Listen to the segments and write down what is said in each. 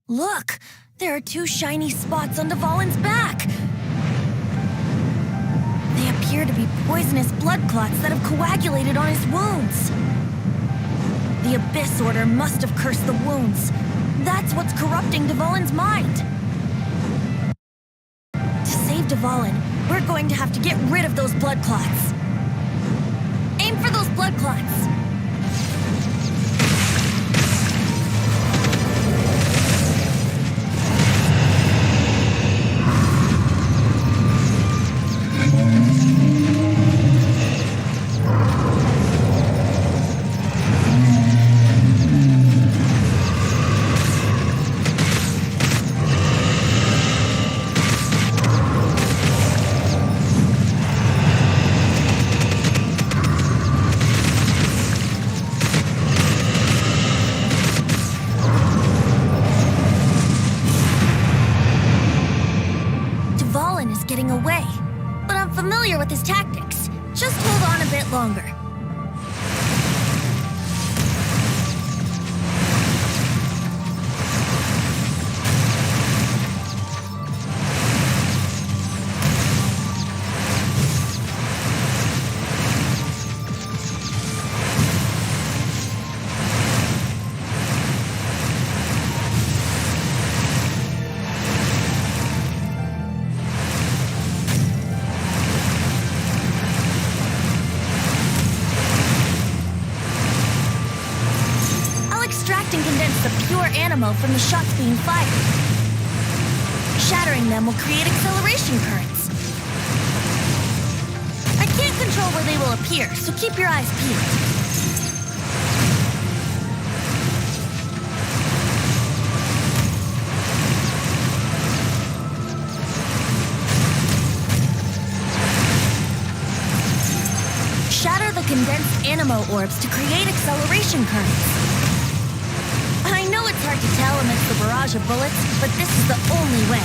Look! There are two shiny spots on Dvalin's back! They appear to be poisonous blood clots that have coagulated on his wounds. The Abyss Order must have cursed the wounds. That's what's corrupting Dvalin's mind. To save Dvalin, we're going to have to get rid of those blood clots. Aim for those blood clots. Getting away, but I'm familiar with his tactics. Just hold on a bit longer. And condense the pure animo from the shots being fired. Shattering them will create acceleration currents. I can't control where they will appear, so keep your eyes peeled. Shatter the condensed animo orbs to create acceleration currents. I know it's hard to tell amidst the barrage of bullets, but this is the only way.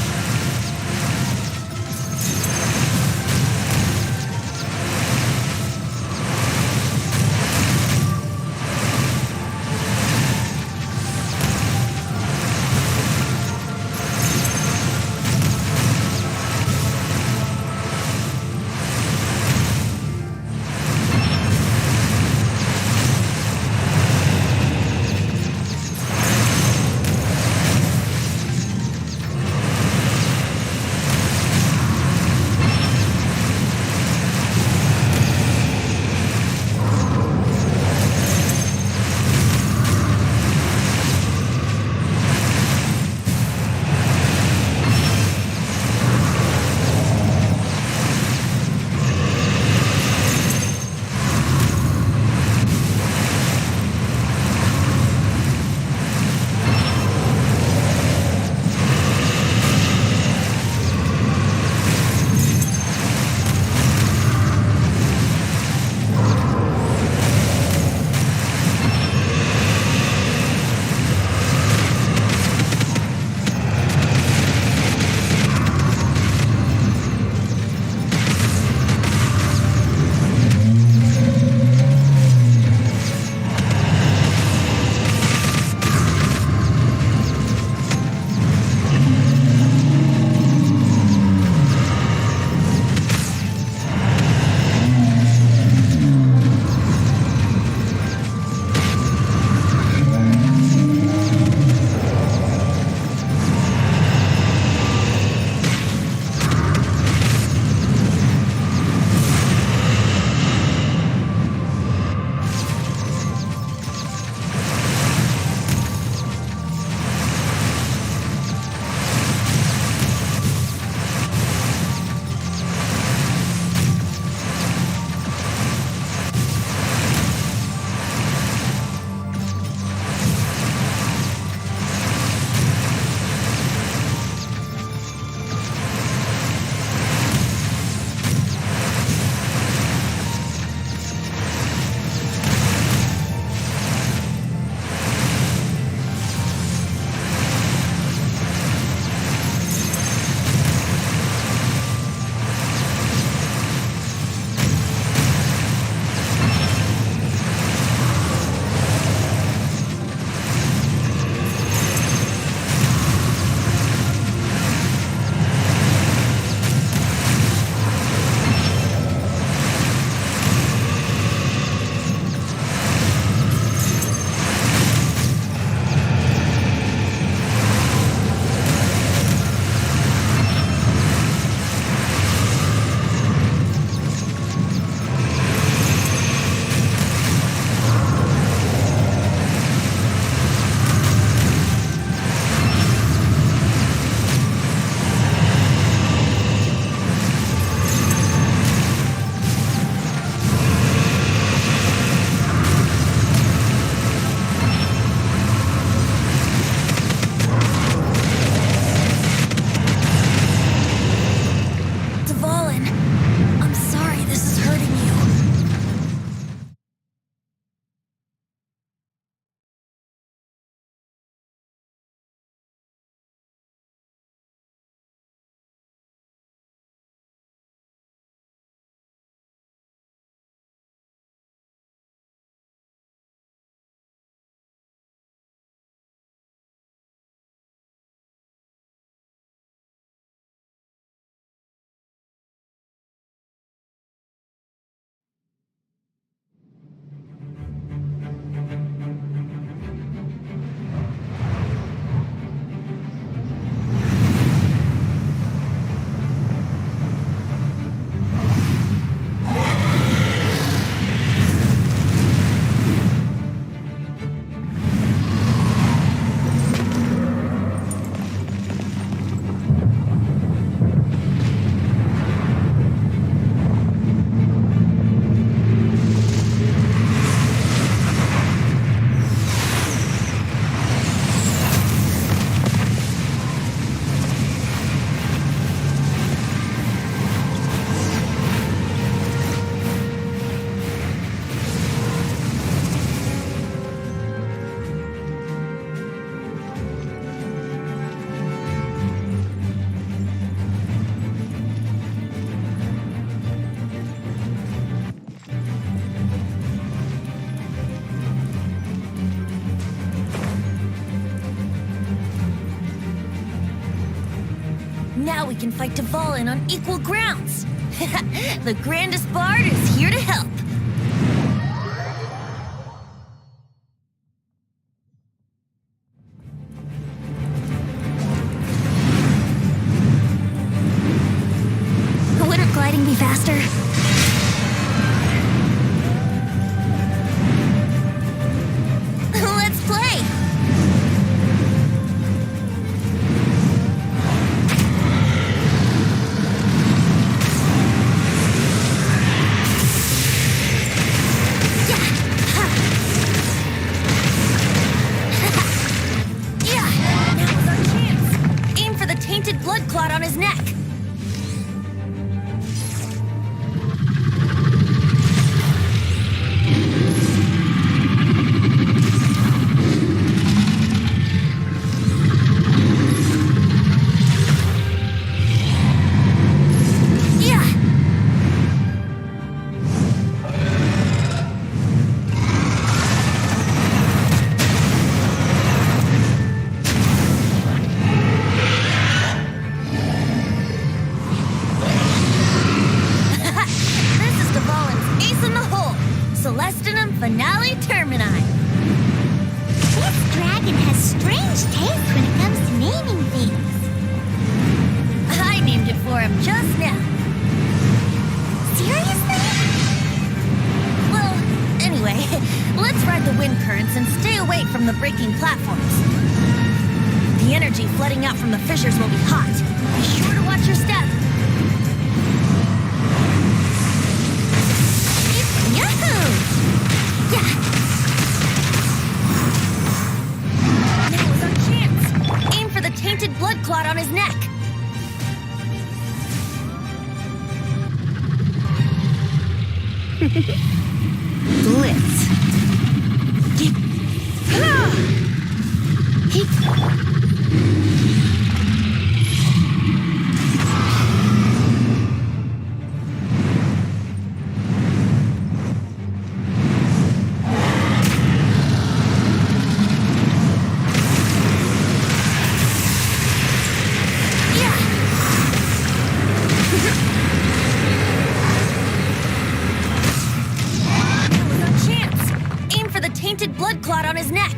Now we can fight Dvalin on equal grounds. The grandest bard is here to help. Wouldn't gliding be faster? Let's play! Blood clot on his neck. Finale Termini. This dragon has strange taste when it comes to naming things. I named it for him just now. Seriously? Well, anyway, let's ride the wind currents and stay away from the breaking platforms. The energy flooding out from the fissures will be hot. Be sure to watch your step. Yahoo! Yeah. Now is our chance. Aim for the tainted blood clot on his neck. Blitz. Tainted blood clot on his neck.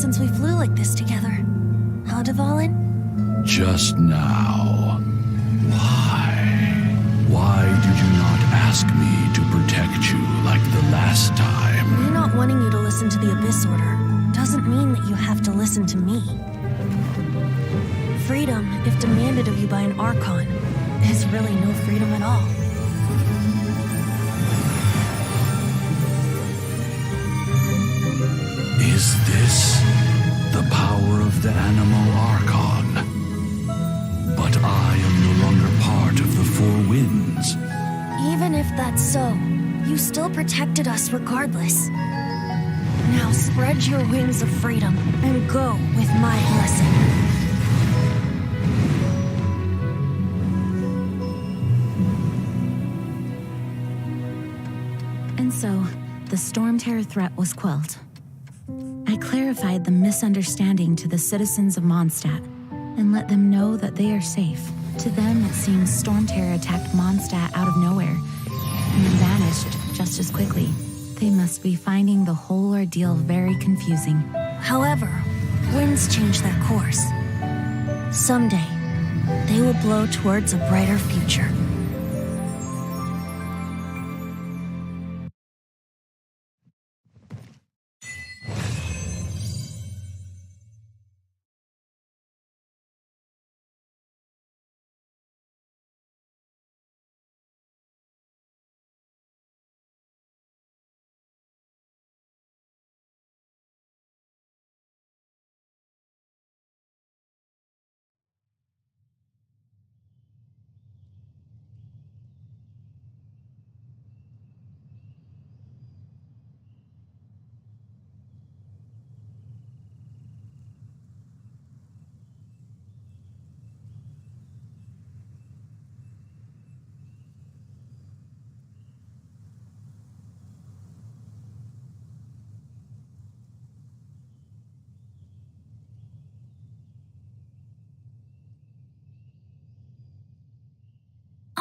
since we flew like this together. Huh, Dvalin? Just now. Why? Why did you not ask me to protect you like the last time? Me not wanting you to listen to the Abyss Order doesn't mean that you have to listen to me. Freedom, if demanded of you by an Archon, is really no freedom at all. Is this the power of the Animal Archon? But I am no longer part of the Four Winds. Even if that's so, you still protected us regardless. Now spread your wings of freedom and go with my blessing. And so, the Storm Terror threat was quelled. I clarified the misunderstanding to the citizens of Mondstadt and let them know that they are safe. To them, it seems Storm Terror attacked Mondstadt out of nowhere and then vanished just as quickly. They must be finding the whole ordeal very confusing. However, winds change their course. Someday, they will blow towards a brighter future.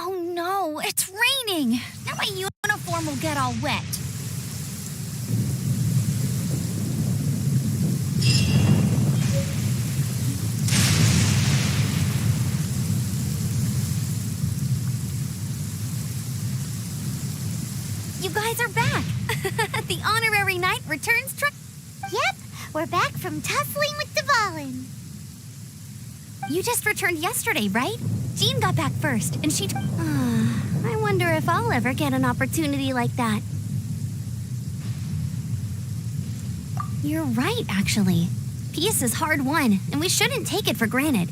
Oh no, it's raining! Now my uniform will get all wet. You guys are back! The honorary knight returns Yep, we're back from tussling with Dvalin. You just returned yesterday, right? Jean got back first, and she... I wonder if I'll ever get an opportunity like that. You're right, actually. Peace is hard won, and we shouldn't take it for granted.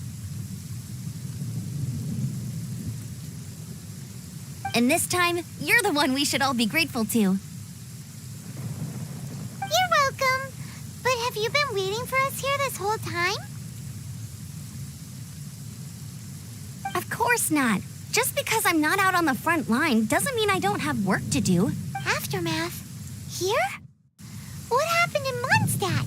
And this time, you're the one we should all be grateful to. You're welcome. But have you been waiting for us here this whole time? Of course not. Just because I'm not out on the front line doesn't mean I don't have work to do. Aftermath? Here? What happened in Mondstadt?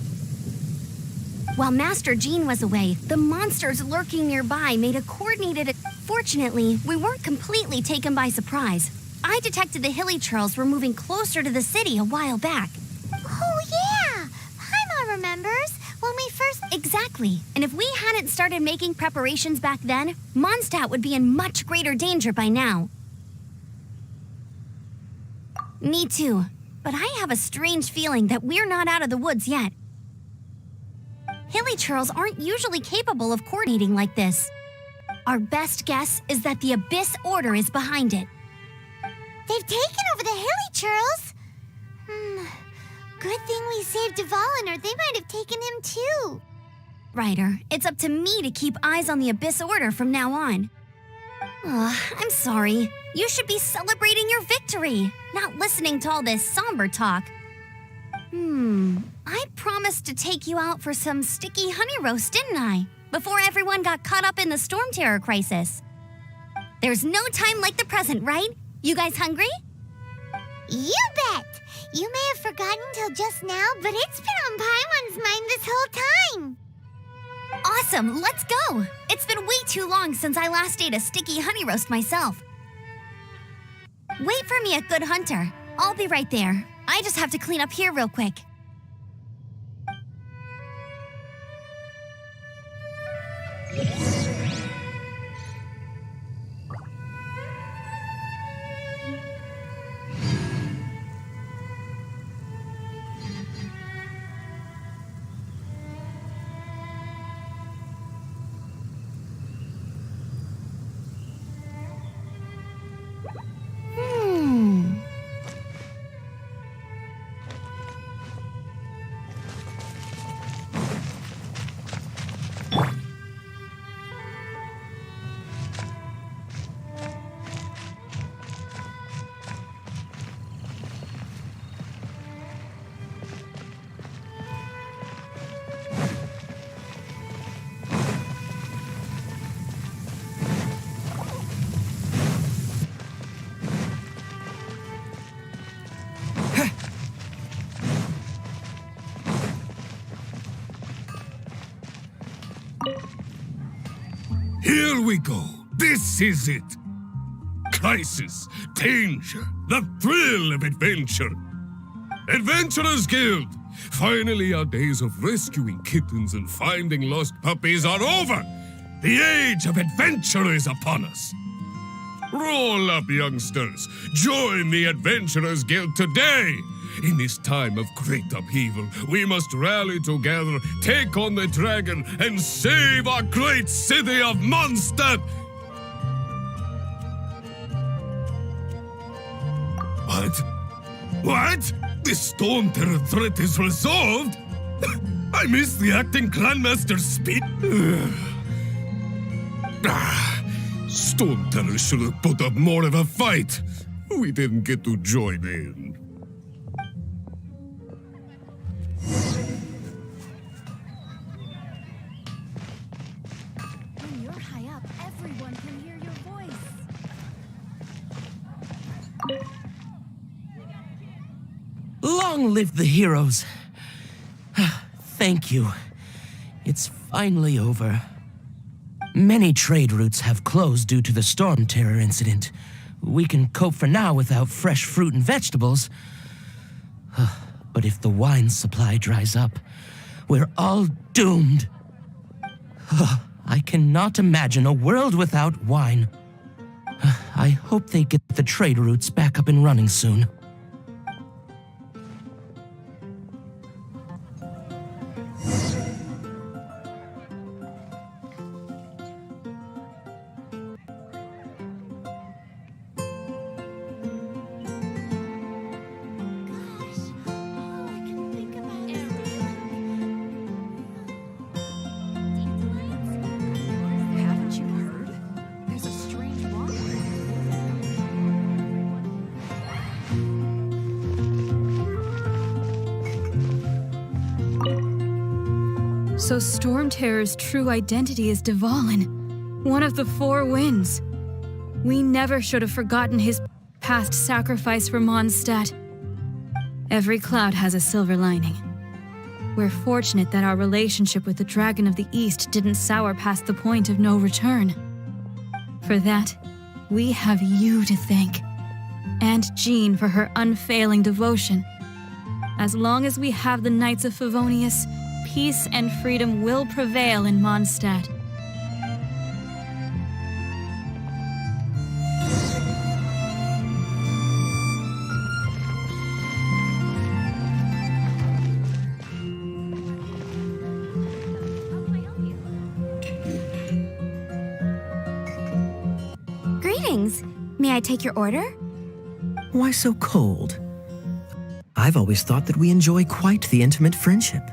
While Master Jean was away, the monsters lurking nearby made a coordinated... Fortunately, we weren't completely taken by surprise. I detected the Hilly Churls were moving closer to the city a while back. Oh yeah! Paimon remembers when we first... Exactly. And if we hadn't started making preparations back then, Mondstadt would be in much greater danger by now. Me too. But I have a strange feeling that we're not out of the woods yet. Hilly Churls aren't usually capable of coordinating like this. Our best guess is that the Abyss Order is behind it. They've taken over the Hilly Churls? Good thing we saved Dvalin, or they might have taken him too. Ryder, it's up to me to keep eyes on the Abyss Order from now on. I'm sorry. You should be celebrating your victory, not listening to all this somber talk. I promised to take you out for some sticky honey roast, didn't I? Before everyone got caught up in the Storm Terror crisis. There's no time like the present, right? You guys hungry? You bet! You may have forgotten till just now, but it's been on Paimon's mind this whole time. Awesome, let's go! It's been way too long since I last ate a sticky honey roast myself. Wait for me at Good Hunter. I'll be right there. I just have to clean up here real quick. we go. This is it. Crisis, danger, the thrill of adventure. Adventurers Guild! Finally, our days of rescuing kittens and finding lost puppies are over! The age of adventure is upon us! Roll up, youngsters! Join the Adventurers Guild today! In this time of great upheaval, we must rally together, take on the dragon, and save our great city of Mondstadt! What? What? The Storm Terror threat is resolved? I missed the acting Clanmaster's speech. Storm Terror should have put up more of a fight. We didn't get to join in. When you're high up, everyone can hear your voice. Long live the heroes. Thank you. It's finally over. Many trade routes have closed due to the Storm Terror incident. We can cope for now without fresh fruit and vegetables. But if the wine supply dries up, we're all doomed. I cannot imagine a world without wine. I hope they get the trade routes back up and running soon. Haven't you heard? There's a strange walkway. So Storm Terror's true identity is Dvalin, one of the Four Winds. We never should have forgotten his past sacrifice for Mondstadt. Every cloud has a silver lining. We're fortunate that our relationship with the Dragon of the East didn't sour past the point of no return. For that, we have you to thank, and Jean for her unfailing devotion. As long as we have the Knights of Favonius, peace and freedom will prevail in Mondstadt. Greetings. May I take your order? Why so cold? I've always thought that we enjoy quite the intimate friendship.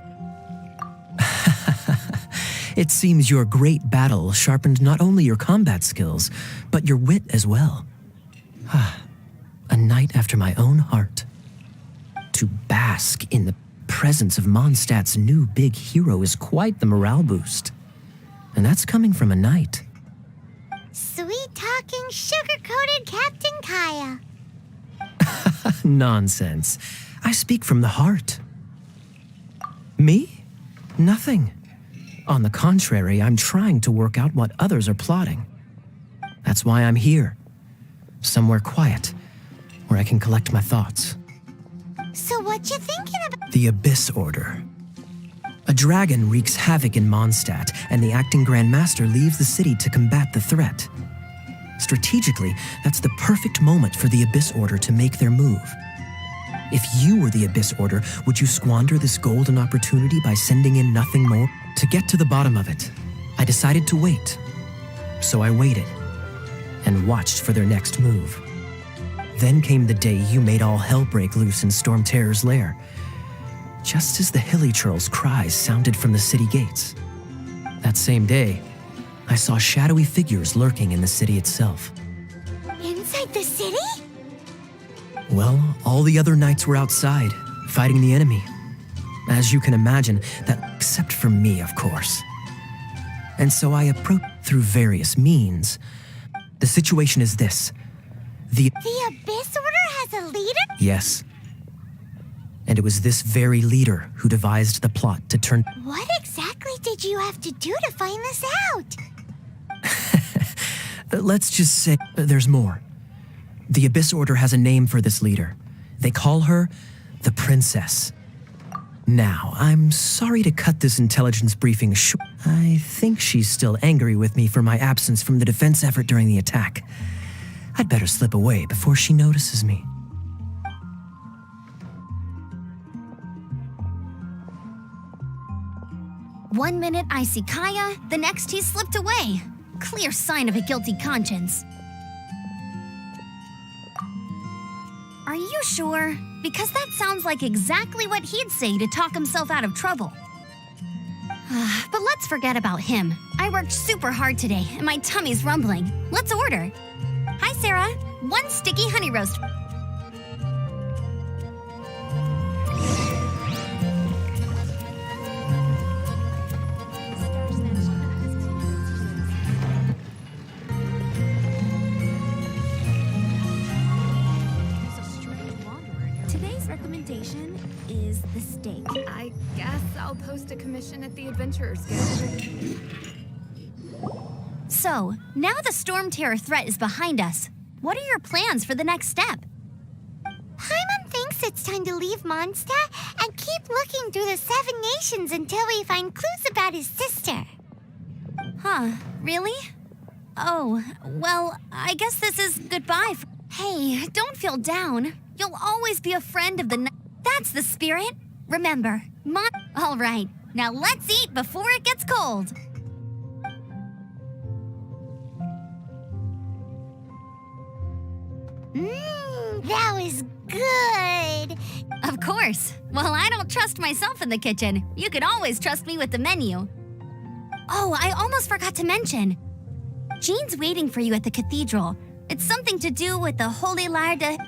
It seems your great battle sharpened not only your combat skills, but your wit as well. A knight after my own heart. To bask in the presence of Mondstadt's new big hero is quite the morale boost. And that's coming from a knight. Sweet-talking, sugar-coated Captain Kaya. Nonsense. I speak from the heart. Me? Nothing. On the contrary, I'm trying to work out what others are plotting. That's why I'm here. Somewhere quiet, where I can collect my thoughts. So what you thinking about? The Abyss Order. A dragon wreaks havoc in Mondstadt, and the acting Grand Master leaves the city to combat the threat. Strategically, that's the perfect moment for the Abyss Order to make their move. If you were the Abyss Order, would you squander this golden opportunity by sending in nothing more? To get to the bottom of it, I decided to wait. So I waited, and watched for their next move. Then came the day you made all hell break loose in Storm Terror's lair, just as the Hilly Churl's cries sounded from the city gates. That same day, I saw shadowy figures lurking in the city itself. Inside the city? Well, all the other knights were outside, fighting the enemy. As you can imagine, that except for me, of course. And so I approached through various means. The situation is this. The Abyss Order has a leader? Yes. And it was this very leader who devised the plot to turn... What exactly did you have to do to find this out? Let's just say there's more. The Abyss Order has a name for this leader. They call her the Princess. Now, I'm sorry to cut this intelligence briefing short. I think she's still angry with me for my absence from the defense effort during the attack. I'd better slip away before she notices me. One minute I see Kaya, the next he slipped away. Clear sign of a guilty conscience. Are you sure? Because that sounds like exactly what he'd say to talk himself out of trouble. But let's forget about him. I worked super hard today, and my tummy's rumbling. Let's order. Hi, Sarah. 1 sticky honey roast. Today's recommendation is the steak. I guess I'll post a commission at the Adventurers Guild. So, now the Storm Terror threat is behind us. What are your plans for the next step? Paimon thinks it's time to leave Mondstadt and keep looking through the 7 nations until we find clues about his sister. Huh, really? Oh, well, I guess this is goodbye. Hey, don't feel down. You'll always be a friend of the That's the spirit. Remember, All right, now let's eat before it gets cold. That was good. Of course. Well, I don't trust myself in the kitchen. You can always trust me with the menu. Oh, I almost forgot to mention. Jean's waiting for you at the cathedral. It's something to do with the Holy Lyre de...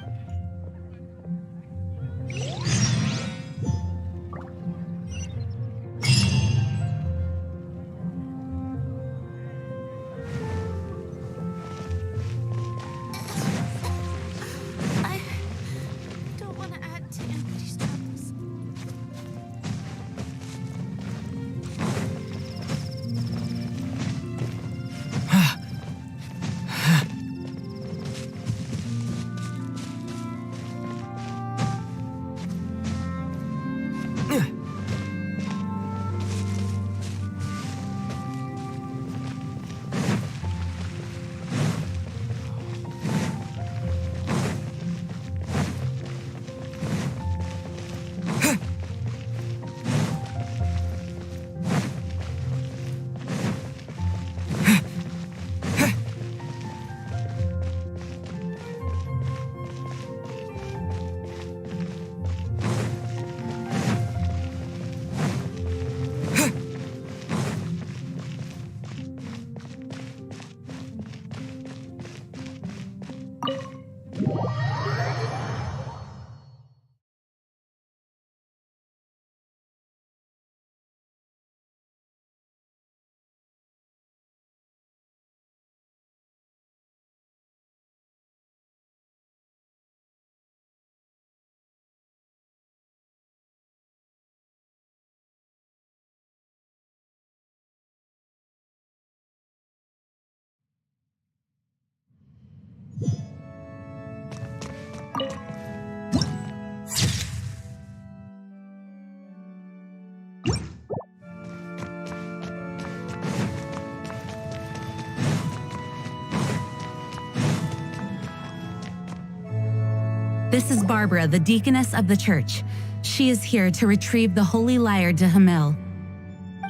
This is Barbara, the deaconess of the church. She is here to retrieve the Holy Lyre de Hamil.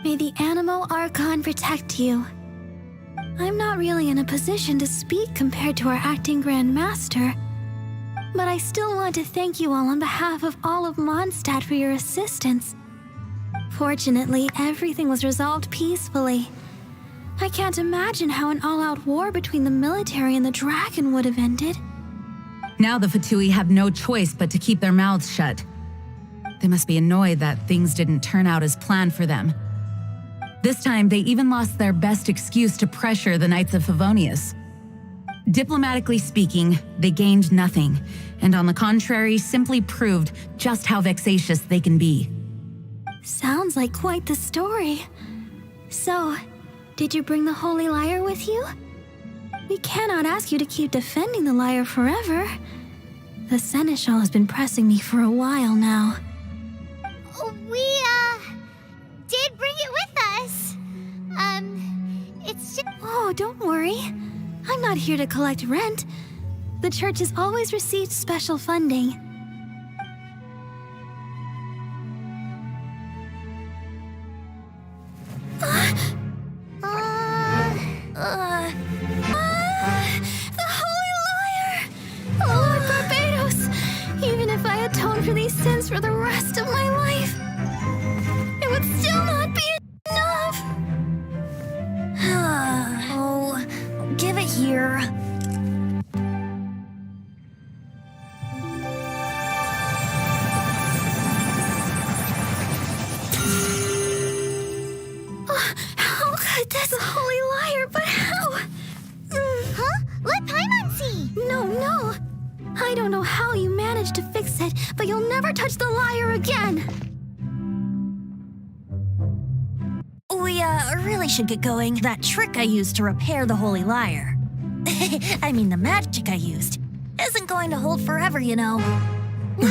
May the Animal Archon protect you. I'm not really in a position to speak compared to our acting Grand Master, but I still want to thank you all on behalf of all of Mondstadt for your assistance. Fortunately, everything was resolved peacefully. I can't imagine how an all-out war between the military and the dragon would have ended. Now the Fatui have no choice but to keep their mouths shut. They must be annoyed that things didn't turn out as planned for them. This time, they even lost their best excuse to pressure the Knights of Favonius. Diplomatically speaking, they gained nothing, and on the contrary, simply proved just how vexatious they can be. Sounds like quite the story. So, did you bring the Holy Lyre with you? We cannot ask you to keep defending the lyre forever. The Seneschal has been pressing me for a while now. We, did bring it with us. It's just... Oh, don't worry. I'm not here to collect rent. The church has always received special funding. The Holy Lyre! Lord Barbados! Even if I atone for these sins for the rest of my life, it would still not be enough! Oh, give it here. How could this Holy Lyre, but how? Huh? Let Paimon see! No. I don't know how you managed to fix it, but you'll never touch the lyre again! We, really should get going. That trick I used to repair the Holy Lyre. I mean, the magic I used isn't going to hold forever, you know. You